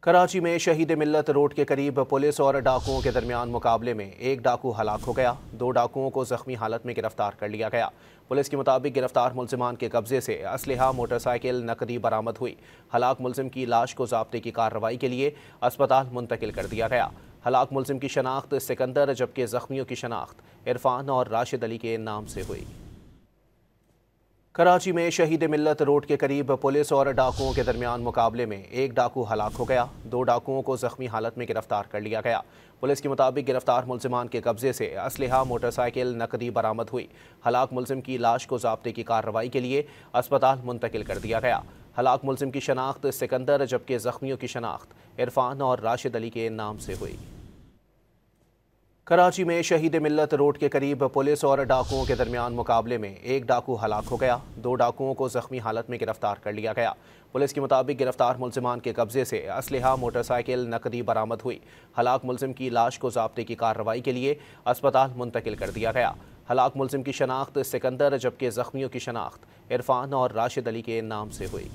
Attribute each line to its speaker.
Speaker 1: कराची में शहीद मिल्लत रोड के करीब पुलिस और डाकुओं के दरमियान मुकाबले में एक डाकू हलाक हो गया। 2 डाकुओं को जख्मी हालत में गिरफ्तार कर लिया गया। पुलिस के मुताबिक गिरफ्तार मुलजिमान के कब्जे से असलहा, मोटरसाइकिल, नकदी बरामद हुई। हलाक मुलजिम की लाश को ज़ाब्ते की कार्रवाई के लिए अस्पताल मुंतकिल कर दिया गया। हलाक मुलजिम की शनाख्त सिकंदर जबकि जख्मियों की शनाख्त इरफान और राशिद अली के नाम से हुई। कराची में शहीद मिल्लत रोड के करीब पुलिस और डाकुओं के दरमियान मुकाबले में एक डाकू हलाक हो गया। 2 डाकुओं को जख्मी हालत में गिरफ्तार कर लिया गया। पुलिस के मुताबिक गिरफ्तार मुलजिमान के कब्जे से असलहा, मोटरसाइकिल, नकदी बरामद हुई। हलाक मुलजिम की लाश को ज़ाब्ते की कार्रवाई के लिए अस्पताल मुंतकिल कर दिया गया। हलाक मुलजिम की शनाख्त सिकंदर जबकि जख्मियों की शनाख्त इरफान और राशिद अली के नाम से हुई। कराची में शहीद मिल्लत रोड के करीब पुलिस और डाकुओं के दरमियान मुकाबले में एक डाकू हलाक हो गया। 2 डाकुओं को जख्मी हालत में गिरफ्तार कर लिया गया। पुलिस के मुताबिक गिरफ्तार मुलजिमान के कब्जे से असलहा, मोटरसाइकिल, नकदी बरामद हुई। हलाक मुलजिम की लाश को ज़ाब्ते की कार्रवाई के लिए अस्पताल मुंतकिल कर दिया गया। हलाक मुलजिम की शनाख्त सिकंदर जबकि जख्मियों की शनाख्त इरफान और राशिद अली के नाम से हुई।